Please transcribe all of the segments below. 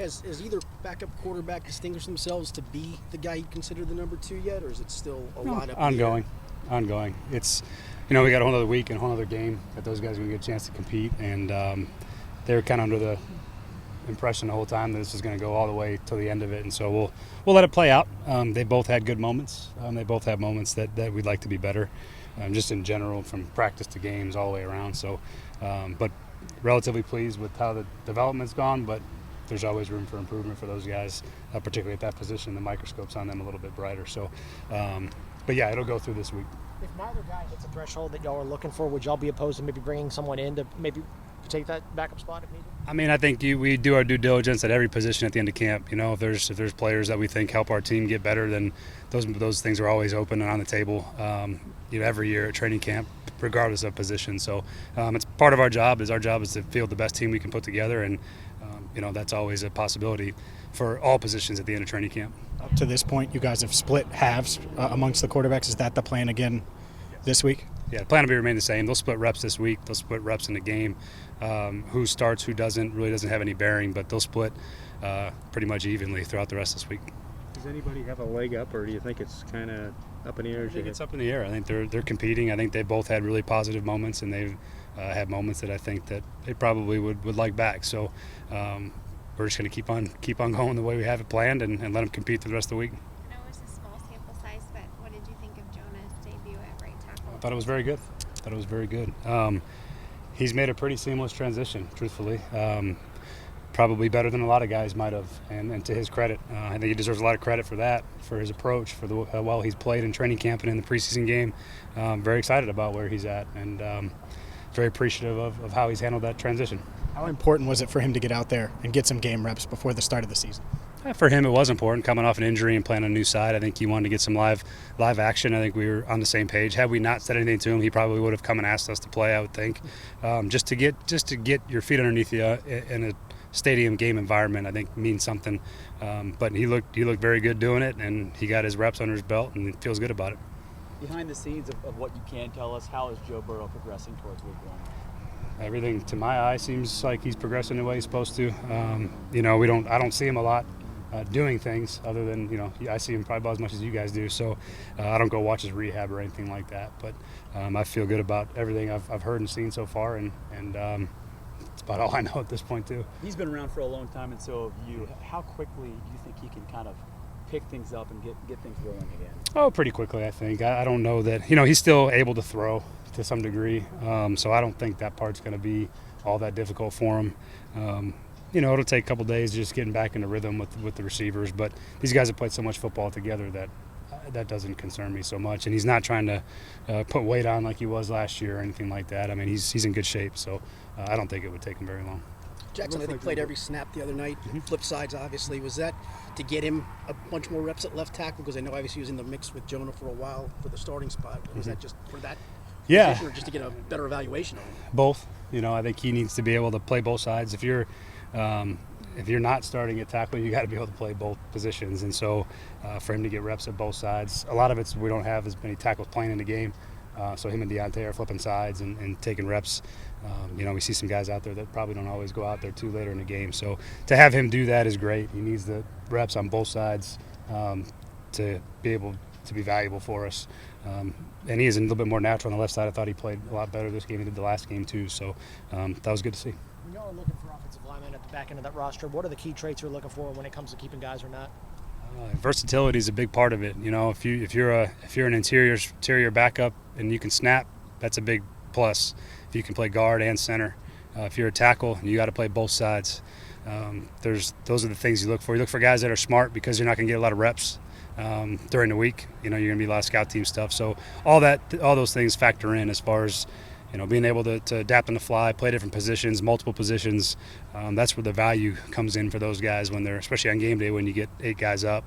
Has either backup quarterback distinguished themselves to be the guy you consider the number 2 yet, or is it still a lot up in the air? Ongoing. It's, we got a whole other week and a whole other game that those guys are going to get a chance to compete, and they were kind of under the impression the whole time that this was going to go all the way till the end of it, and so we'll let it play out. They both had good moments. They both have moments that we'd like to be better, just in general, from practice to games all the way around. So, but relatively pleased with how the development's gone, but there's always room for improvement for those guys, particularly at that position. The microscope's on them a little bit brighter. So, but yeah, it'll go through this week. If neither guy hits a threshold that y'all are looking for, would y'all be opposed to maybe bringing someone in to maybe take that backup spot if needed? I mean, I think we do our due diligence at every position at the end of camp. If there's players that we think help our team get better, then those things are always open and on the table. Every year at training camp, regardless of position. So it's part of our job. Our job is to field the best team we can put together, and that's always a possibility for all positions at the end of training camp. Up to this point, you guys have split halves amongst the quarterbacks. Is that the plan again this week? Yeah, the plan will remain the same. They'll split reps this week. They'll split reps in the game. Who starts, who doesn't, really doesn't have any bearing, but they'll split pretty much evenly throughout the rest of this week. Does anybody have a leg up, or do you think it's kind of up in the air? I think it's up in the air. I think they're competing. I think they both had really positive moments, and they've had moments that I think that they probably would like back. So we're just going to keep on going the way we have it planned, and let them compete for the rest of the week. I know it was a small sample size, but what did you think of Jonah's debut at right tackle? I thought it was very good. He's made a pretty seamless transition, truthfully. Probably better than a lot of guys might have, and to his credit, I think he deserves a lot of credit for that, for his approach, for how well he's played in training camp and in the preseason game. Very excited about where he's at, and very appreciative of how he's handled that transition. How important was it for him to get out there and get some game reps before the start of the season? For him, it was important, coming off an injury and playing on a new side. I think he wanted to get some live action. I think we were on the same page. Had we not said anything to him, he probably would have come and asked us to play, I would think. Just to get your feet underneath you in a stadium game environment, I think means something. But he looked very good doing it, and he got his reps under his belt, and feels good about it. Behind the scenes of what you can tell us, how is Joe Burrow progressing towards week 1? Everything to my eye seems like he's progressing the way he's supposed to. I don't see him a lot doing things other than, I see him probably about as much as you guys do. So I don't go watch his rehab or anything like that. But I feel good about everything I've heard and seen so far, and it's about all I know at this point too. He's been around for a long time, and so have you. How quickly do you think he can kind of pick things up and get things rolling again? Oh, pretty quickly, I think. I don't know that, he's still able to throw to some degree. So I don't think that part's going to be all that difficult for him. It'll take a couple days just getting back into rhythm with the receivers. But these guys have played so much football together that doesn't concern me so much. And he's not trying to put weight on like he was last year or anything like that. I mean, he's in good shape. So I don't think it would take him very long. Jackson, I think, played every snap the other night. Flip sides, obviously. Was that to get him a bunch more reps at left tackle? Because I know obviously he was in the mix with Jonah for a while for the starting spot. Was that just for that position, or just to get a better evaluation of him? Both. I think he needs to be able to play both sides. If you're not starting at tackle, you got to be able to play both positions. And so for him to get reps at both sides, a lot of it's we don't have as many tackles playing in the game. So him and Deontay are flipping sides and taking reps. We see some guys out there that probably don't always go out there too later in the game. So to have him do that is great. He needs the reps on both sides to be able to be valuable for us. And he is a little bit more natural on the left side. I thought he played a lot better this game than he did the last game too. So that was good to see. When y'all are looking for offensive linemen at the back end of that roster, what are the key traits you're looking for when it comes to keeping guys or not? Versatility is a big part of it. If you're an interior backup and you can snap, that's a big plus. If you can play guard and center, if you're a tackle, you got to play both sides. Those are the things you look for. You look for guys that are smart because you're not going to get a lot of reps during the week. You're going to be a lot of scout team stuff. So all those things factor in as far as being able to adapt on the fly, play different positions, multiple positions. That's where the value comes in for those guys when they're, especially on game day when you get 8 guys up.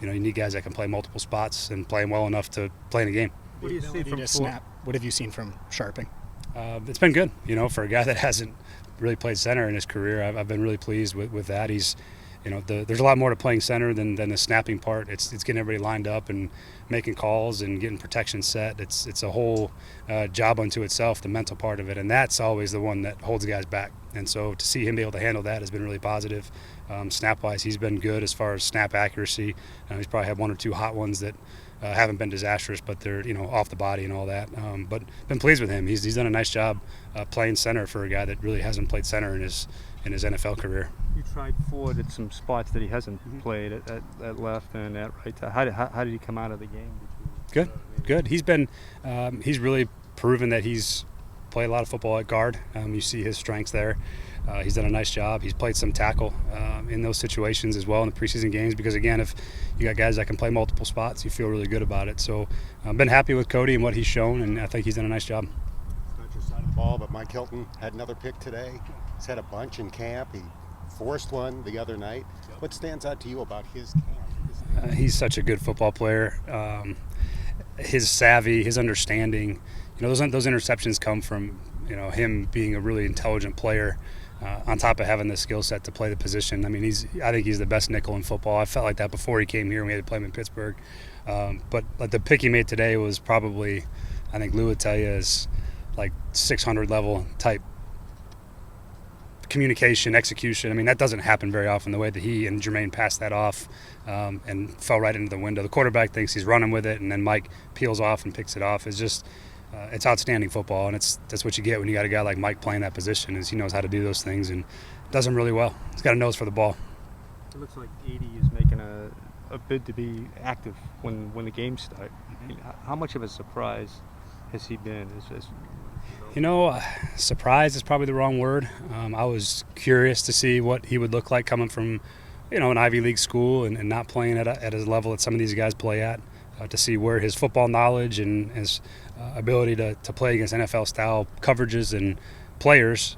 You need guys that can play multiple spots and play them well enough to play in the game. What do you see from snap? What have you seen from Sharping? It's been good. For a guy that hasn't really played center in his career, I've been really pleased with that. He's there's a lot more to playing center than the snapping part. It's getting everybody lined up and making calls and getting protection set. It's a whole job unto itself, the mental part of it, and that's always the one that holds guys back. And so to see him be able to handle that has been really positive. Snap-wise, he's been good as far as snap accuracy. He's probably had one or two hot ones that haven't been disastrous, but they're off the body and all that. But been pleased with him. He's done a nice job playing center for a guy that really hasn't played center in his NFL career. You tried Ford at some spots that he hasn't played at left and at right. How did he come out of the game? Good. He's really proven that he's played a lot of football at guard. You see his strengths there. He's done a nice job. He's played some tackle in those situations as well in the preseason games because, again, if you got guys that can play multiple spots, you feel really good about it. So I've been happy with Cody and what he's shown, and I think he's done a nice job. It's not your side of the ball, but Mike Hilton had another pick today. He's had a bunch in camp. He forced one the other night. What stands out to you about his camp? He's such a good football player. His savvy, his understanding. Those interceptions come from him being a really intelligent player. On top of having the skill set to play the position. I mean, I think he's the best nickel in football. I felt like that before he came here and we had to play him in Pittsburgh. But the pick he made today was probably, I think Lou would tell you, is like 600 level type communication, execution. I mean, that doesn't happen very often, the way that he and Jermaine passed that off and fell right into the window. The quarterback thinks he's running with it, and then Mike peels off and picks it off. It's just it's outstanding football, and that's what you get when you got a guy like Mike playing that position, is he knows how to do those things and does them really well. He's got a nose for the ball. It looks like 80 is making a bid to be active when the games start. How much of a surprise has he been? Surprise is probably the wrong word. I was curious to see what he would look like coming from, an Ivy League school and not playing at a level that some of these guys play at. To see where his football knowledge and his ability to play against NFL-style coverages and players,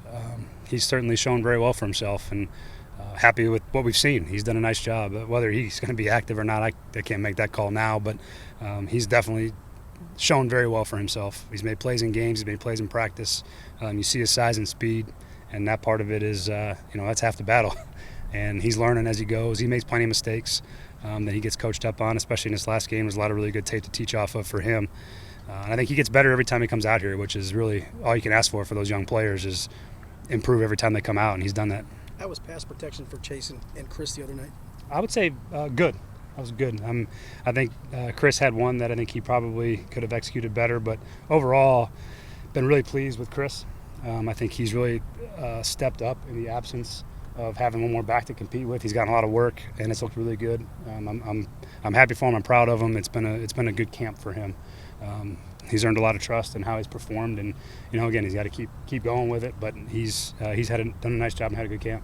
he's certainly shown very well for himself, and happy with what we've seen. He's done a nice job. Whether he's going to be active or not, I can't make that call now, but he's definitely shown very well for himself. He's made plays in games. He's made plays in practice. You see his size and speed, and that part of it is, that's half the battle. And he's learning as he goes. He makes plenty of mistakes that he gets coached up on, especially in this last game. There's a lot of really good tape to teach off of for him. And I think he gets better every time he comes out here, which is really all you can ask for those young players, is improve every time they come out, and he's done that. How was pass protection for Chase and Chris the other night? I would say good. That was good. I think Chris had one that I think he probably could have executed better, but overall, been really pleased with Chris. I think he's really stepped up in the absence of having one more back to compete with. He's gotten a lot of work, and it's looked really good. I'm happy for him. I'm proud of him. It's been a good camp for him. He's earned a lot of trust in how he's performed, and again, he's got to keep going with it. But he's done a nice job and had a good camp.